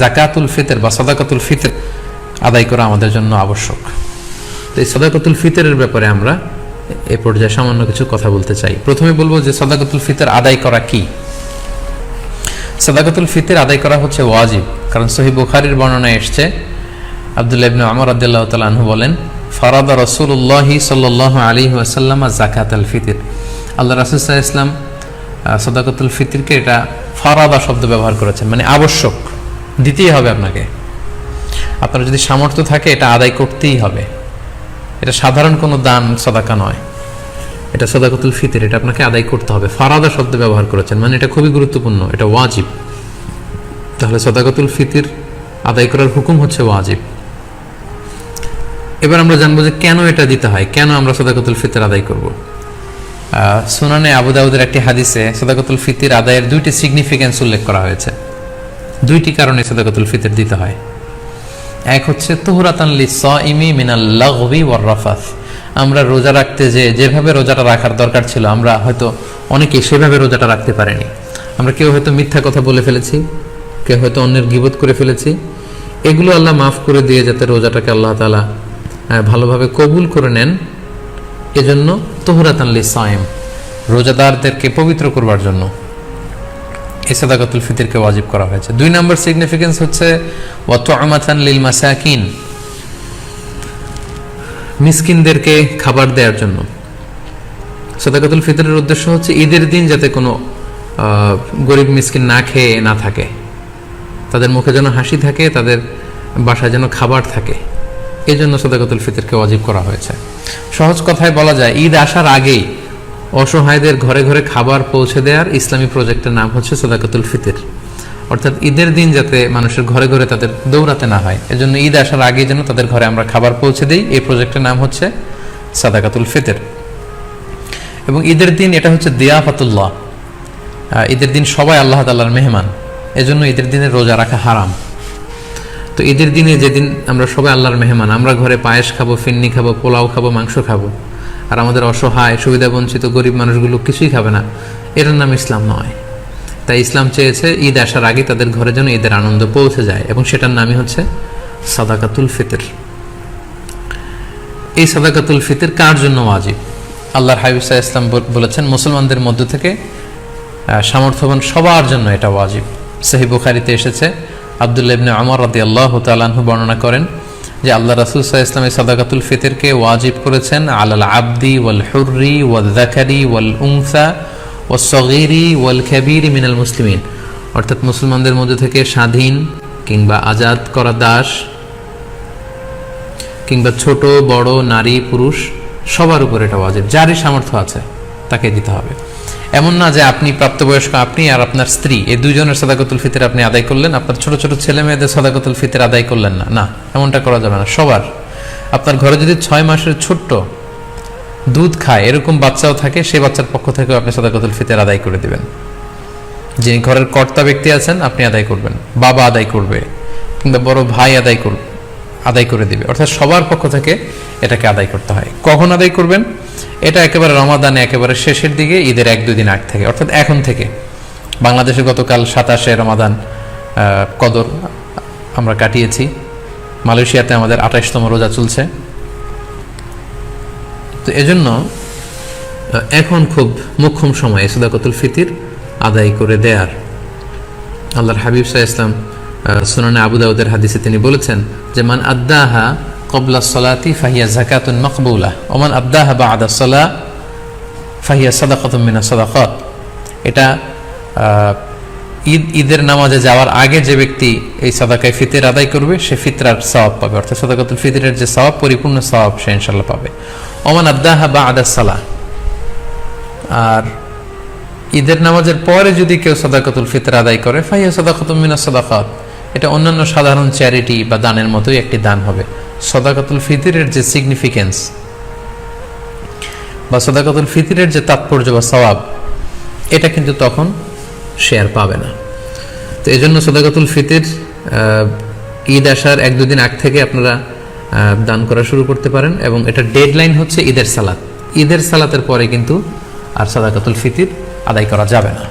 যাকাতুল ফিতর বা সাদাকাতুল ফিতর আদায় করা আমাদের জন্য আবশ্যক। তো এই সাদাকাতুল ফিতরের ব্যাপারে আমরা এ পর্যায়ে সামান্য কিছু কথা বলতে চাই। প্রথমে বলবো যে সাদাকাতুল ফিতর আদায় করা কি। সাদাকাতুল ফিতর আদায় করা হচ্ছে ওয়াজিব, কারণ সহিহ বুখারীর বর্ণনায় এসেছে, আব্দুল্লাহ ইবনে ওমর রাদিয়াল্লাহু তাআলা আনহু বলেন, ফারাদা রাসূলুল্লাহ সাল্লাল্লাহু আলাইহি ওয়াসাল্লাম যাকাতুল ফিতর। আল্লাহ রাসূল সাল্লাল্লাহু আলাইহি ওয়াসাল্লাম সাদাকাতুল ফিতরকে এটা ফারাদা শব্দ ব্যবহার করেছেন, মানে আবশ্যক, দিতেই হবে আপনাকে। আপনার যদি সামর্থ্য থাকে এটা আদায় করতেই হবে। এটা সাধারণ কোনো দান সাদাকা নয়, এটা সাদাকাতুল ফিতর, এটা আপনাকে আদায় করতে হবে। ফারাদা শব্দ ব্যবহার করেছেন, মানে এটা খুবই গুরুত্বপূর্ণ, এটা ওয়াজিব। তাহলে সাদাকাতুল ফিতর আদায় করার হুকুম হচ্ছে ওয়াজিব। এবার আমরা জানবো যে কেন এটা দিতে হয়, কেন আমরা সাদাকাতুল ফিতর আদায় করব। সুনানে আবু দাউদের একটি হাদিসে সাদাকাতুল ফিতর আদায়ের দুইটি সিগনিফিকেন্স উল্লেখ করা হয়েছে। দুইটি কারণে সাদাকাতুল ফিতর দিতে হয়। এক হচ্ছে তুহরাতান লিস-সাইমি মিনাল লাগবি ওয়ার রাফাস। আমরা রোজা রাখতে যেভাবে রোজাটা রাখার দরকার ছিল, আমরা হয়তো অনেকে সেভাবে রোজাটা রাখতে পারিনি। আমরা কেউ হয়তো মিথ্যা কথা বলে ফেলেছি, কেউ হয়তো অন্যের গীবত করে ফেলেছি। এগুলো আল্লাহ মাফ করে দিয়ে যাতে রোজাটাকে আল্লাহ তাআলা ভালোভাবে কবুল করে নেন, এজন্য তুহরাতান লিস-সাইম, রোজাদারদেরকে পবিত্র করবার জন্য এই সাদাকাতুল ফিতরকে ওয়াজিব করা হয়েছে। দুই নম্বর সিগনিফিকেন্স হচ্ছে ওয়া তু'মাতান লিল মাসাকিন, মিসকিনদেরকে খাবার দেওয়ার জন্য। সাদাকাতুল ফিতরের উদ্দেশ্য হচ্ছে ঈদের দিন যাতে কোনো গরিব মিসকিন না খেয়ে না থাকে, তাদের মুখে যেন হাসি থাকে, তাদের বাসায় যেন খাবার থাকে, এই জন্য সাদাকাতুল ফিতরকে ওয়াজিব করা হয়েছে। সহজ কথায় বলা যায়, ঈদ আসার আগেই অসহায়দের ঘরে ঘরে খাবার পৌঁছে দেওয়ার ইসলামী প্রজেক্টের নাম হচ্ছে সাদাকাতুল ফিতর। অর্থাৎ ঈদের দিন যাতে মানুষের ঘরে ঘরে তাদের দৌড়াতে না হয়, এজন্য ঈদ আসার আগেই যেন তাদের ঘরে আমরা খাবার পৌঁছে দিই, এই প্রজেক্টের নাম হচ্ছে সাদাকাতুল ফিতর। এবং ঈদের দিন এটা হচ্ছে দিয়াফাতুল্লাহ, ঈদের দিন সবাই আল্লাহ তাআলার মেহমান, এজন্য ঈদের দিনে রোজা রাখা হারাম। তো ঈদের দিনে যেদিন আমরা সবাই আল্লাহর মেহমান, আমরা ঘরে পায়েস খাবো, ফিন্নি খাবো, পোলাও খাবো, মাংস খাবো, আর আমাদের অসহায় সুবিধা বঞ্চিত গরিব মানুষগুলো কিছুই খাবে না, এটার নাম ইসলাম নয়। তাই ইসলাম চেয়েছে ঈদ আসার আগে তাদের ঘরে যেন ঈদের আনন্দ পৌঁছে যায়, এবং সেটার নামই হচ্ছে সাদাকাতুল ফিতর। এই সাদাকাতুল ফিতর কার জন্য ওয়াজিব? আল্লাহর হাবিব সাল্লাল্লাহু আলাইহি ওয়াসাল্লাম বলেছেন, মুসলমানদের মধ্য থেকে সামর্থ্যবান সবার জন্য এটা ওয়াজিব। সহিহ বুখারীতে এসেছে, আব্দুল্লাহ ইবনে ওমর রাদিয়াল্লাহু তাআলা আনহু বর্ণনা করেন যে আল্লাহ রাসূল সাল্লাল্লাহু আলাইহি ওয়াসাল্লাম সাদাকাতুল ফিতরকে ওয়াজিব করেছেন আলাল আবদি ওয়াল হুররি ওয়াল যাকারি ওয়াল উনসা ওয়াস সগীরি ওয়াল কাবীরি মিনাল মুসলিমিন। অর্থাৎ মুসলমানদের মধ্যে থেকে স্বাধীন কিংবা আজাদ করা দাস কিংবা ছোট বড় নারী পুরুষ সবার উপর এটা ওয়াজিব, যারই সামর্থ্য আছে তাকে দিতে হবে। এমন না যে আপনি প্রাপ্তবয়স্ক, আপনি আর আপনার স্ত্রী, এই দুইজনের সাদাকাতুল ফিতর আপনি আদায় করলেন, আপনার ছোট ছোট ছেলে মেয়েদের সাদাকাতুল ফিতর আদায় করলেন না, না, এমনটা করা যাবে না। সবার, আপনার ঘরে যদি 6 মাসের ছোট্ট দুধ খায় এরকম বাচ্চাও থাকে, সেই বাচ্চার পক্ষ থেকেও আপনি সাদাকাতুল ফিতর আদায় করে দিবেন। যিনি ঘরের কর্তা ব্যক্তি আছেন আপনি আদায় করবেন, বাবা আদায় করবে, কিংবা বড় ভাই আদায় করে দিবে। অর্থাৎ সবার পক্ষ থেকে এটাকে আদায় করতে হয়। কখন আদায় করবেন? এটা একেবারে রমাদানে একেবারে শেষের দিকে, ঈদের 1-2 দিন আগ থেকে, অর্থাৎ এখন থেকে। বাংলাদেশে গতকাল 27শে রমাদান কদর আমরা কাটিয়েছি, মালয়েশিয়াতে আমাদের 28তম রোজা চলছে। তো এজন্য এখন খুব মোক্ষম সময় সাদাকাতুল ফিতর আদায় করে দেয়ার। আল্লাহর হাবিব সাল্লাল্লাহু আলাইহি ওয়াসাল্লাম সুনানে আবু দাউদের হাদিসে তিনি বলেছেন যে মান আদ্দাহা ক্বাবলা সলাতি ফাহিয়া যাকাতুন মাকবুলা ওয়া মান আদ্দাহা বা'দা সলাহ ফাহিয়া সাদাকাতুন মিনাস সাদাকাত। এটা ঈদের নামাজে যাওয়ার আগে যে ব্যক্তি এই সাদাকায়ে ফিতর আদায় করবে সে ফিতরার সওয়াব পাবে, অর্থাৎ সাদাকাতুল ফিতরের যে সওয়াব, পরিপূর্ণ সওয়াব সে ইনশাআল্লাহ পাবে। ওয়া মান আদ্দাহা বা'দা সালাহ, আর ঈদের নামাজের পরে যদি কেউ সাদাকাতুল ফিতর আদায় করে ফাহিয়া সাদাকাতুন মিনাস সাদাকাত, এটা অন্যান্য সাধারণ চ্যারিটি বা দানের মতোই একটি দান হবে। সাদাকাতুল ফিতরের যে সিগনিফিকেন্স বা সাদাকাতুল ফিতরের যে তাৎপর্য বা সওয়াব, এটা কিন্তু তখন সে আর পাবে না। তো এই জন্য সাদাকাতুল ফিতর ঈদ আসার 1-2 দিন আগ থেকে আপনারা দান করা শুরু করতে পারেন, এবং এটা ডেডলাইন হচ্ছে ঈদের সালাত। ঈদের সালাতের পরে কিন্তু আর সাদাকাতুল ফিতর আদায় করা যাবে না।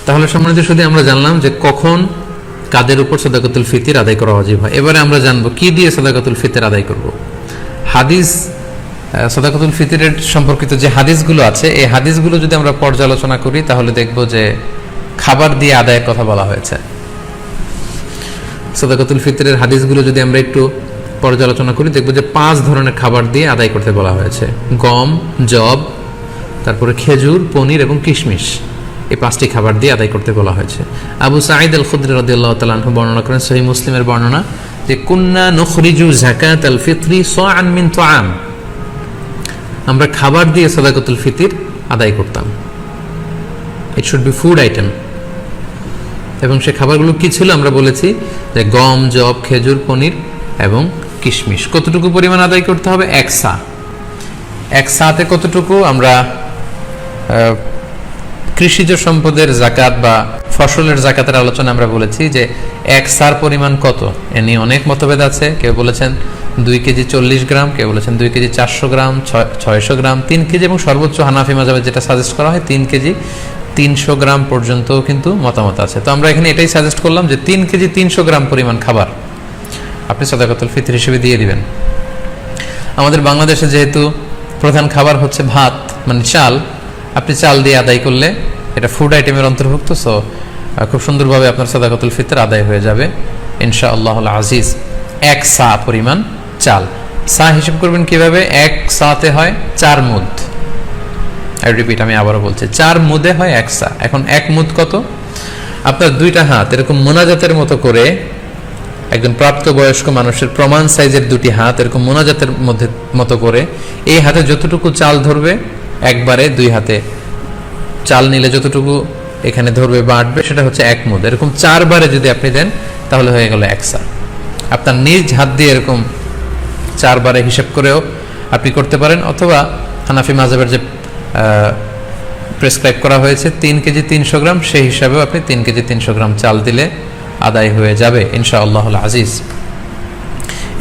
তাহলে সম্মানিত শুধু আমরা জানলাম যে কখন কাদের উপর সাদাকাতুল ফিতর আদায় করা ওয়াজিব হয়। এবারে আমরা জানবো কি দিয়ে সাদাকাতুল ফিতর আদায় করব। হাদিস সাদাকাতুল ফিতরের সম্পর্কিত যে হাদিসগুলো আছে, এই হাদিসগুলো যদি আমরা পর্যালোচনা করি তাহলে দেখব যে খাবার দিয়ে আদায়ের কথা বলা হয়েছে। সাদাকাতুল ফিতরের হাদিসগুলো যদি আমরা একটু পর্যালোচনা করি দেখব যে 5 ধরনের খাবার দিয়ে আদায় করতে বলা হয়েছে। গম, জব, তারপরে খেজুর, পনির এবং কিশমিশ, এই 5টি খাবার দিয়ে আদায় করতে বলা হয়েছে। আবু সাঈদ আল খুদরি রাদিয়াল্লাহু তাআলা আনহু বর্ণনা করেন, সহিহ মুসলিমের বর্ণনা, যে কুন্না নুখরিজু যাকাতাল ফিতরি সাআন মিন তুআম, আমরা খাবার দিয়ে সাদাকাতুল ফিতর আদায় করতাম। It should be food item. এবং সে খাবারগুলো কি ছিল আমরা বলেছি যে গম, জব, খেজুর, পনির এবং কিশমিশ। কতটুকু পরিমাণ আদায় করতে হবে? 1 সা। 1 সাতে কতটুকু? আমরা কৃষিজ সম্পদের জাকাত বা ফসলের জাকাতের আলোচনা আমরা বলেছি যে 1 সার পরিমাণ কত, এ নিয়ে অনেক মতভেদ আছে। কেউ বলেছেন 2 কেজি 40 গ্রাম, কেউ বলেছেন 2 কেজি 400 গ্রাম, 600 গ্রাম, 3 কেজি এবং সর্বোচ্চ হানাফি মাযহাবে যেটা সাজেস্ট করা হয় 3 কেজি 300 গ্রাম পর্যন্ত কিন্তু মতামত আছে। তো আমরা এখানে এটাই সাজেস্ট করলাম যে 3 কেজি 300 গ্রাম পরিমাণ খাবার আপনি সাদাকাতুল ফিতর হিসেবে দিয়ে দিবেন। আমাদের বাংলাদেশে যেহেতু প্রধান খাবার হচ্ছে ভাত, মানে চাল, আপনি চাল দিয়ে আদায় করলে এটা ফুড আইটেমের অন্তর্ভুক্ত। সো খুব সুন্দরভাবে আপনার সাদাকাতুল ফিতর আদায় হয়ে যাবে ইনশাআল্লাহুল আজিজ। 1 সা পরিমাণ চাল। সা হিসাব করবেন কিভাবে? 1 সাতে হয় 4 মুদ। আই রিপিট, আমি আবারও বলছি, 4 মুদে হয় 1 সা। এখন 1 মুদ কত? আপনার 2টা হাত এরকম মোনাজাতের মতো করে, একজন প্রাপ্তবয়স্ক মানুষের প্রমাণ সাইজের 2টি হাত এরকম মোনাজাতের মতো করে, এই হাতে যতটুকু চাল ধরবে একবারে 2 হাতে চাল নিলে যতটুকু এখানে ধরবে বাড়বে সেটা হচ্ছে 1 মুদ। এরকম 4 বারে যদি আপনি দেন তাহলে হয়ে গেল 1 সা। আপনার নিজ হাত দিয়ে এরকম 4 বারে হিসাব করেও আপনি করতে পারেন, অথবা হানাফি মাযহাবের যে প্রেসক্রাইব করা হয়েছে 3 কেজি 300 গ্রাম, সেই হিসাবেও আপনি 3 কেজি 300 গ্রাম চাল দিলে আদায় হয়ে যাবে ইনশাআল্লাহুল আজিজ।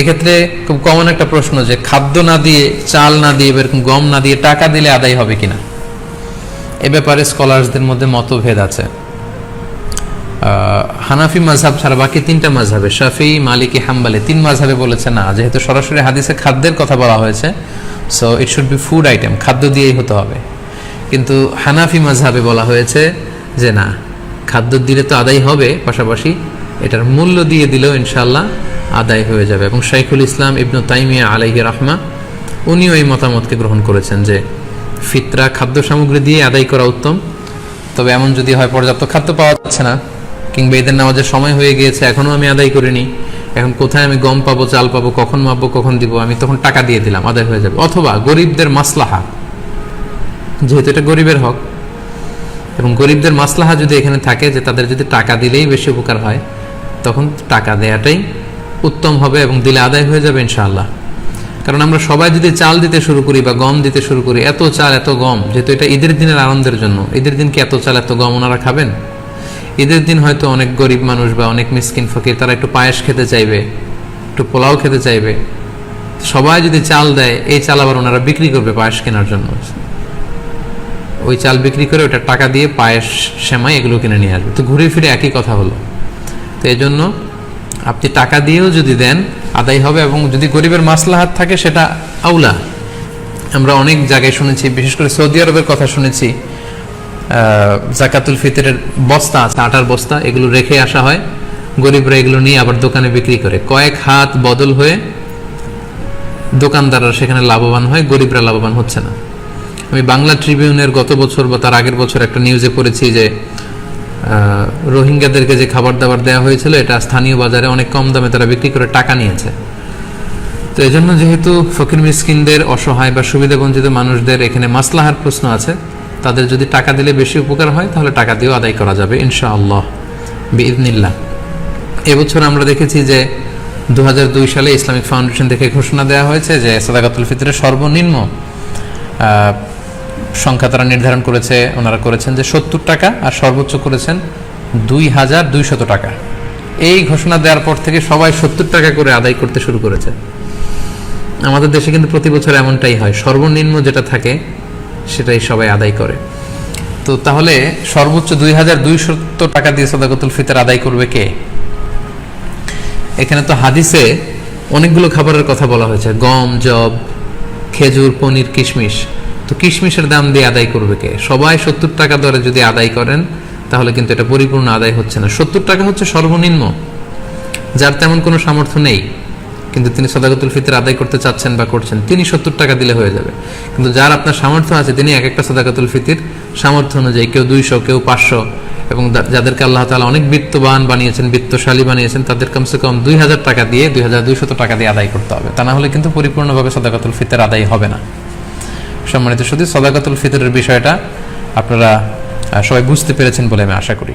এক্ষেত্রে খুব কমন একটা প্রশ্ন যে খাদ্য না দিয়ে, চাল না দিয়ে, এরকম গম না দিয়ে টাকা দিলে আদায় হবে কিনা। এ ব্যাপারে স্কলারসদের মধ্যে মতভেদ আছে। হানাফি মাযহাব ছাড়া বাকি 3টা মাযহাবে, শাফিঈ, মালিকি, হাম্বলি, 3 মাযহাবে বলেছে না, যেহেতু সরাসরি হাদিসে খাদ্যের কথা বলা হয়েছে, so it should be food item, খাদ্য দিয়েই হতে হবে। কিন্তু হানাফি মাযহাবে বলা হয়েছে যে না, খাদ্য দিলে তো আদায় হবে, পাশাপাশি এটার মূল্য দিয়ে দিলেও ইনশাআল্লাহ আদায় হয়ে যাবে। এবং শাইখুল ইসলাম ইবনু তাইমিয়া আলাইহি রাহমা উনিও এই মতামতকে গ্রহণ করেছেন যে ফিতরা খাদ্য সামগ্রী দিয়ে আদায় করা উত্তম। তবে এমন যদি হয় পর্যাপ্ত খাদ্য পাওয়া যাচ্ছে না, কিংবা ঈদের নামাজের সময় হয়ে গিয়েছে এখনও আমি আদায় করিনি, এখন কোথায় আমি গম পাবো, চাল পাবো, কখন মাপবো, কখন দিব, আমি তখন টাকা দিয়ে দিলাম, আদায় হয়ে যাবে। অথবা গরিবদের মাসলাহা, যেহেতু এটা গরিবের হক, এবং গরিবদের মাসলাহা যদি এখানে থাকে যে তাদের যদি টাকা দিলেই বেশি উপকার হয়, তখন টাকা দেয়াটাই উত্তম হবে এবং দিলে আদায় হয়ে যাবে ইনশাআল্লাহ। কারণ আমরা সবাই যদি চাল দিতে শুরু করি বা গম দিতে শুরু করি, এত চাল এত গম, যেহেতু এটা ঈদের দিনের আনন্দের জন্য, ঈদের দিন কি এত চাল এত গম ওনারা খাবেন? ঈদের দিন হয়তো অনেক গরিব মানুষ বা অনেক মিসকিন ফকির তারা একটু পায়েস খেতে চাইবে, একটু পোলাও খেতে চাইবে। সবাই যদি চাল দেয়, এই চাল আবার ওনারা বিক্রি করবে পায়েস কেনার জন্য, ওই চাল বিক্রি করে ওটা টাকা দিয়ে পায়েস, সেমাই এগুলো কিনে নিয়ে আসবে। তো ঘুরে ফিরে একই কথা হলো। তো এই জন্য আপনি টাকা দিয়েও যদি দেন আদায় হবে, এবং যদি গরিবের মাসলাহাত থাকে সেটা আউলা। আমরা অনেক জায়গায় শুনেছি, বিশেষ করে সৌদি আরবের কথা শুনেছি, জাকাতুল ফিতরের বস্তা আছে, আটার বস্তা, এগুলো রেখে আসা হয়, গরিবরা এগুলো নিয়ে আবার দোকানে বিক্রি করে, কয়েক হাত বদল হয়ে দোকানদাররা সেখানে লাভবান হয়, গরিবরা লাভবান হচ্ছে না। আমি বাংলা ট্রিবিউনের গত বছর বা তার আগের বছর একটা নিউজে পড়েছি যে রোহিঙ্গাদেরকে যে খাবার দাবার দেওয়া হয়েছিল, এটা স্থানীয় বাজারে অনেক কম দামে তারা বিক্রি করে টাকা নিয়েছে। তো এই জন্য যেহেতু ফকির মিসকিনদের, অসহায় বা সুবিধাবঞ্চিত মানুষদের এখানে মাসলাহার প্রশ্ন আছে, তাদের যদি টাকা দিলে বেশি উপকার হয় তাহলে টাকা দিয়েও আদায় করা যাবে ইনশাআল্লাহ বিইذনিল্লাহ। এবছর আমরা দেখেছি যে 2002 সালে ইসলামিক ফাউন্ডেশন থেকে ঘোষণা দেওয়া হয়েছে যে সাদাকাতুল ফিতরের সর্বনিম্ন সংখ্যা তারা নির্ধারণ করেছে, ওনারা করেছেন যে 70 টাকা, আর সর্বোচ্চ করেছেন 2200 টাকা। এই ঘোষণা দেওয়ার পর থেকে সবাই 70 টাকা করে আদায় করতে শুরু করেছে। আমাদের দেশে কিন্তু প্রতি বছর এমনটাই হয়, সর্বনিম্ন যেটা থাকে সেটাই সবাই আদায় করে। তো তাহলে সর্বোচ্চ 2200 টাকা দিয়ে সাদাকাতুল ফিতর আদায় করবে কে? এখানে তো হাদিসে অনেকগুলো খাবারের কথা বলা হয়েছে, গম, জব, খেজুর, পনির, কিশমিশ। তো কিশমিশের দাম দিয়ে আদায় করবে কে? সবাই 70 টাকা দরে যদি আদায় করেন তাহলে কিন্তু এটা পরিপূর্ণ আদায় হচ্ছে না। 70 টাকা হচ্ছে সর্বনিম্ন, যার তেমন কোনো সামর্থ্য নেই কিন্তু তিনি সাদাকাতুল ফিতর আদায় করতে চাচ্ছেন বা করছেন, তিনি 70 টাকা দিলে হয়ে যাবে। কিন্তু যার আপনার সামর্থ্য আছে তিনি এক একটা সাদাকাতুল ফিতর সামর্থ্য অনুযায়ী, কেউ 200, কেউ 500, এবং যাদেরকে আল্লাহ তাআলা অনেক বিত্তবান বানিয়েছেন, বিত্তশালী বানিয়েছেন, তাদের কমসে কম 2000 টাকা দিয়ে 2200 টাকা দিয়ে আদায় করতে হবে। তা না হলে কিন্তু পরিপূর্ণভাবে সাদাকাতুল ফিতর আদায় হবে না। সম্মানিত শুধু সাদাকাতুল ফিতরের বিষয়টা আপনারা সবাই বুঝতে পেরেছেন বলে আমি আশা করি।